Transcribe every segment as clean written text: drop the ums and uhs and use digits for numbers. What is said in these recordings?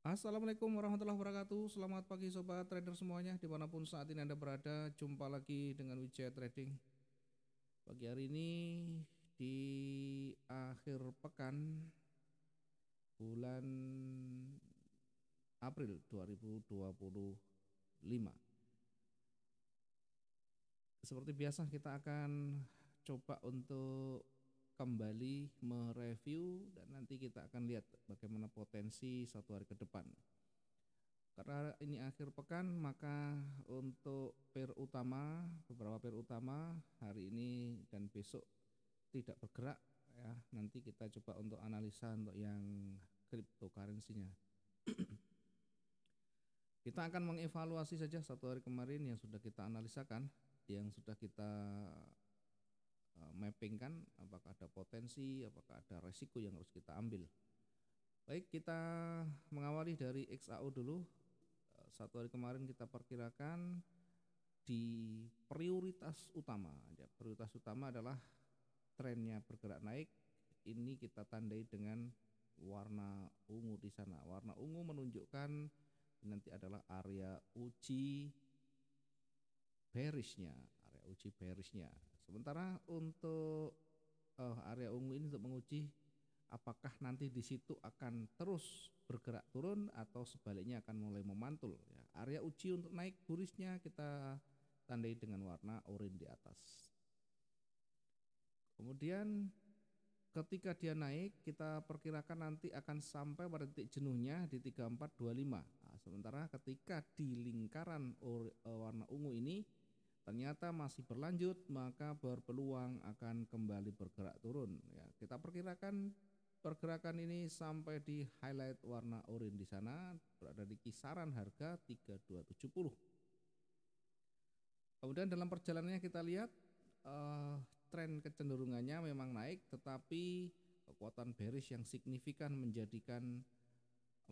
Assalamualaikum warahmatullahi wabarakatuh. Selamat pagi sobat trader semuanya dimanapun saat ini Anda berada. Jumpa lagi dengan Wijaya Trading. Pagi hari ini di akhir pekan bulan April 2025. Seperti biasa kita akan coba untuk kembali mereview dan nanti kita akan lihat bagaimana potensi satu hari ke depan. Karena ini akhir pekan, maka untuk pair utama, beberapa pair utama hari ini dan besok tidak bergerak ya. Nanti kita coba untuk analisa untuk yang cryptocurrency-nya. Kita akan mengevaluasi saja satu hari kemarin yang sudah kita analisakan, yang sudah kita mappingkan, apakah ada potensi, apakah ada resiko yang harus kita ambil. Baik, kita mengawali dari XAU dulu. Satu hari kemarin kita perkirakan di prioritas utama. Prioritas utama adalah trennya bergerak naik. Ini kita tandai dengan warna ungu di sana. Warna ungu menunjukkan nanti adalah area uji bearishnya, Sementara untuk area ungu ini untuk menguji apakah nanti di situ akan terus bergerak turun atau sebaliknya akan mulai memantul ya. Area uji untuk naik bullish-nya kita tandai dengan warna oranye di atas. Kemudian ketika dia naik kita perkirakan nanti akan sampai pada titik jenuhnya di 3425. Nah, sementara ketika di lingkaran warna ungu ini ternyata masih berlanjut, maka berpeluang akan kembali bergerak turun ya. Kita perkirakan pergerakan ini sampai di highlight warna oranye di sana, berada di kisaran harga 3270. Kemudian dalam perjalanannya kita lihat tren kecenderungannya memang naik, tetapi kekuatan bearish yang signifikan menjadikan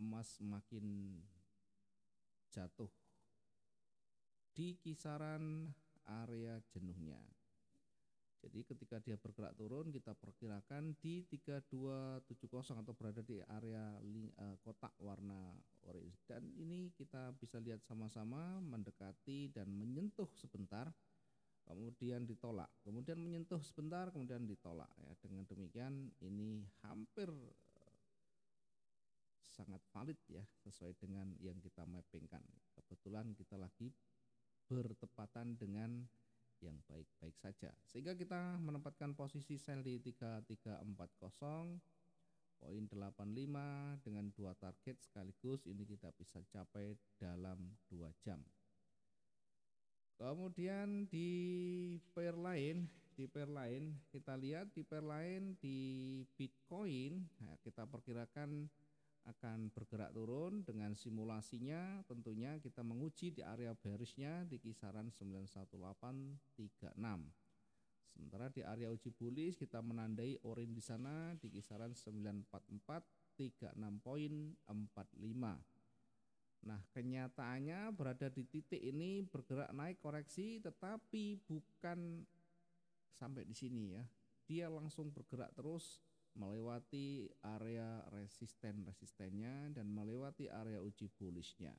emas makin jatuh di kisaran area jenuhnya. Jadi ketika dia bergerak turun kita perkirakan di 3270 atau berada di area kotak warna orange. Dan ini kita bisa lihat sama-sama mendekati dan menyentuh sebentar, kemudian ditolak, kemudian menyentuh sebentar, kemudian ditolak ya. Dengan demikian ini hampir sangat valid ya, sesuai dengan yang kita mappingkan. Kebetulan kita lagi bertepatan dengan yang baik-baik saja, sehingga kita menempatkan posisi sell di 3340 poin 85 dengan dua target sekaligus. Ini kita bisa capai dalam 2 jam. Kemudian di pair lain kita lihat di pair lain di Bitcoin, nah, kita perkirakan akan bergerak turun. Dengan simulasinya tentunya kita menguji di area bearishnya di kisaran 91836. Sementara di area uji bullish kita menandai orange di sana di kisaran 94436.45. Nah, kenyataannya berada di titik ini bergerak naik koreksi, tetapi bukan sampai di sini ya. Dia langsung bergerak terus melewati area resistennya dan melewati area uji bullish-nya.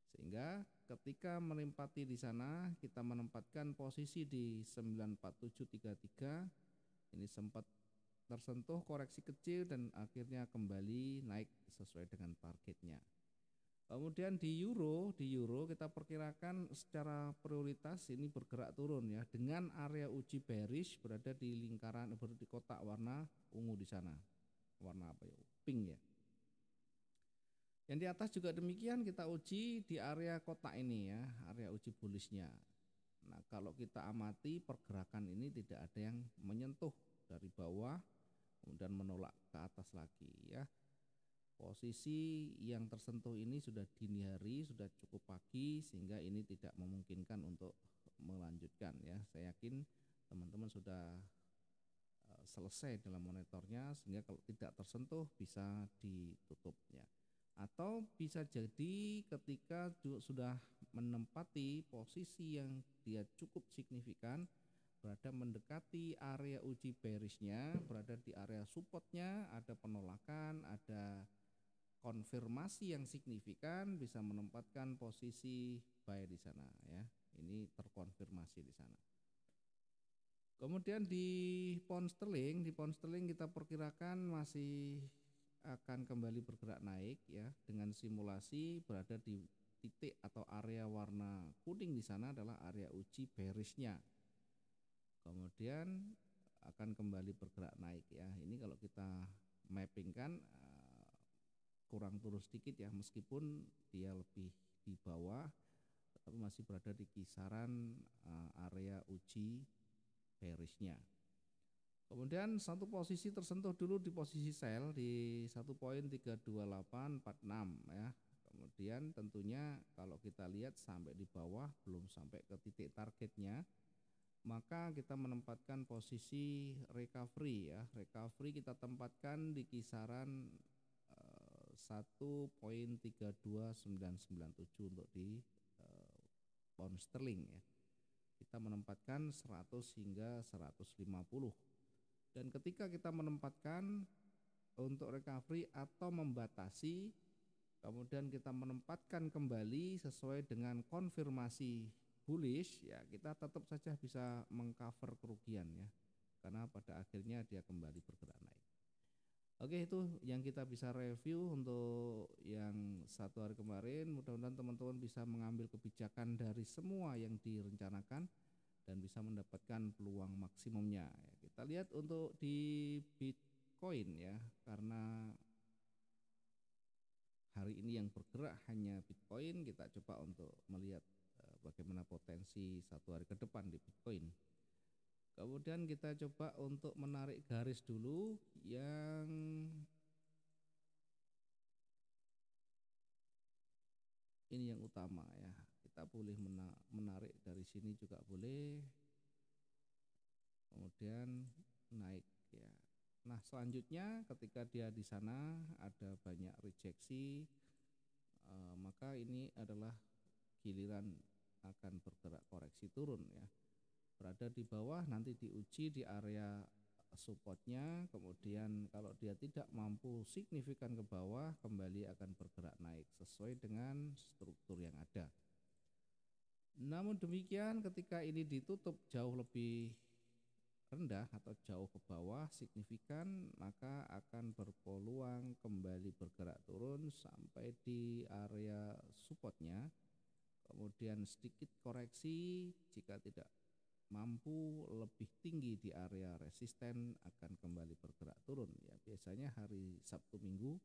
Sehingga ketika menempati di sana kita menempatkan posisi di 94733. Ini sempat tersentuh koreksi kecil dan akhirnya kembali naik sesuai dengan targetnya. Kemudian di euro kita perkirakan secara prioritas ini bergerak turun ya, dengan area uji bearish berada di lingkaran, berada di kotak warna ungu di sana. Warna apa ya? Pink ya. Yang di atas juga demikian, kita uji di area kotak ini ya, area uji bullish-nya. Nah, kalau kita amati pergerakan ini tidak ada yang menyentuh dari bawah kemudian menolak ke atas lagi ya. Posisi yang tersentuh ini sudah dini hari, sudah cukup pagi, sehingga ini tidak memungkinkan untuk melanjutkan ya. Saya yakin teman-teman sudah selesai dalam monitornya, sehingga kalau tidak tersentuh bisa ditutup ya. Atau bisa jadi ketika sudah menempati posisi yang dia cukup signifikan, berada mendekati area uji bearishnya, berada di area supportnya, ada penolakan, ada konfirmasi yang signifikan bisa menempatkan posisi buy di sana ya. Ini terkonfirmasi di sana. Kemudian di pound sterling kita perkirakan masih akan kembali bergerak naik ya, dengan simulasi berada di titik atau area warna kuning di sana adalah area uji bearishnya. Kemudian akan kembali bergerak naik ya. Ini kalau kita mappingkan kurang turun sedikit ya, meskipun dia lebih di bawah tetapi masih berada di kisaran area uji bearishnya. Kemudian satu posisi tersentuh dulu di posisi sell di 1.32846 ya. Kemudian tentunya kalau kita lihat sampai di bawah belum sampai ke titik targetnya, maka kita menempatkan posisi recovery ya. Recovery kita tempatkan di kisaran 1.32997 untuk di pound sterling ya. Kita menempatkan 100 hingga 150. Dan ketika kita menempatkan untuk recovery atau membatasi, kemudian kita menempatkan kembali sesuai dengan konfirmasi bullish ya, kita tetap saja bisa mengcover kerugian ya, karena pada akhirnya dia kembali bergerak naik. Oke, itu yang kita bisa review untuk yang satu hari kemarin. Mudah-mudahan teman-teman bisa mengambil kebijakan dari semua yang direncanakan dan bisa mendapatkan peluang maksimumnya. Kita lihat untuk di Bitcoin ya, karena hari ini yang bergerak hanya Bitcoin, kita coba untuk melihat bagaimana potensi satu hari ke depan di Bitcoin. Kemudian kita coba untuk menarik garis dulu yang ini yang utama ya. Kita boleh menarik dari sini juga boleh. Kemudian naik ya. Nah, selanjutnya ketika dia di sana ada banyak rejeksi, maka ini adalah giliran akan bergerak koreksi turun ya. Berada di bawah nanti diuji di area supportnya, kemudian kalau dia tidak mampu signifikan ke bawah kembali akan bergerak naik sesuai dengan struktur yang ada. Namun demikian ketika ini ditutup jauh lebih rendah atau jauh ke bawah signifikan, maka akan berpeluang kembali bergerak turun sampai di area supportnya, kemudian sedikit koreksi jika tidak mampu lebih tinggi di area resisten akan kembali bergerak turun ya. Biasanya hari Sabtu Minggu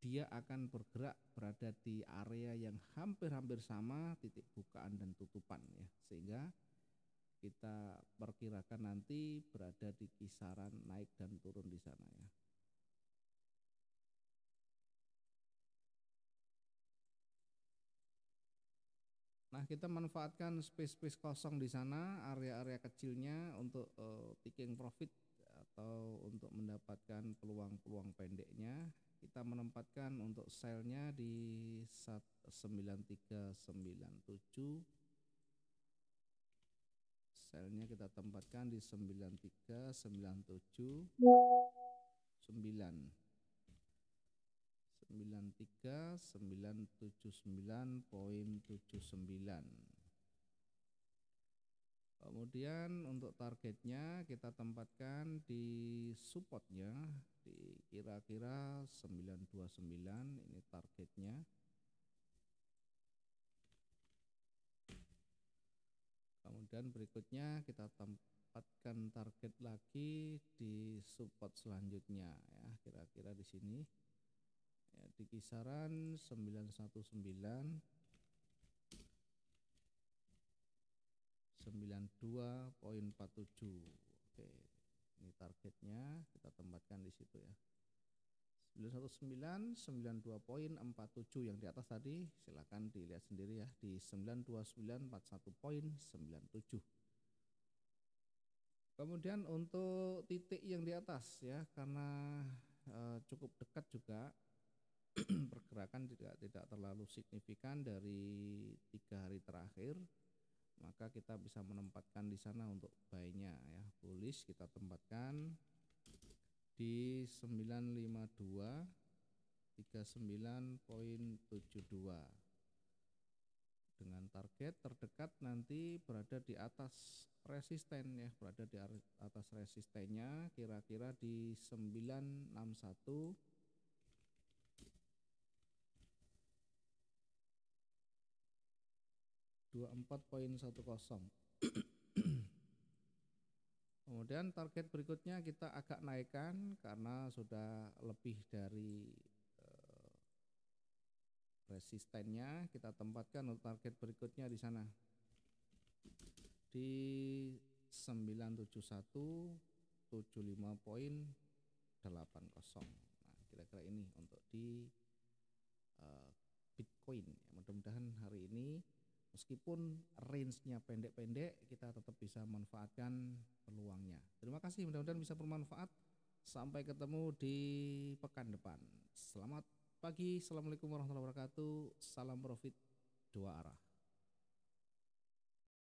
dia akan bergerak berada di area yang hampir-hampir sama titik bukaan dan tutupan ya, sehingga kita perkirakan nanti berada di kisaran naik dan turun di sana ya. Nah, kita manfaatkan space-space kosong di sana, area-area kecilnya untuk taking profit atau untuk mendapatkan peluang-peluang pendeknya. Kita menempatkan untuk sell-nya di 9397. Sell-nya kita tempatkan di 9397 9. 93979.79. Kemudian untuk targetnya kita tempatkan di supportnya di kira-kira 929, ini targetnya. Kemudian berikutnya kita tempatkan target lagi di support selanjutnya ya, kira-kira di sini. Ya, di kisaran 919 92.47. Oke, ini targetnya kita tempatkan di situ ya. 919 92.47 yang di atas tadi silakan dilihat sendiri ya, di 92941.97. Kemudian untuk titik yang di atas ya, karena cukup dekat juga pergerakan tidak terlalu signifikan dari 3 hari terakhir, maka kita bisa menempatkan di sana untuk buy-nya ya. Bullish kita tempatkan di 952 39,72 dengan target terdekat nanti berada di atas resisten ya, berada di atas resistennya kira-kira di 961 24,10. Kemudian target berikutnya kita agak naikkan karena sudah lebih dari resistennya, kita tempatkan untuk target berikutnya di sana di 97175,80. Nah, kira-kira ini untuk di Bitcoin. Mudah-mudahan hari ini meskipun range-nya pendek-pendek, kita tetap bisa manfaatkan peluangnya. Terima kasih, mudah-mudahan bisa bermanfaat. Sampai ketemu di pekan depan. Selamat pagi, assalamualaikum warahmatullahi wabarakatuh. Salam profit dua arah.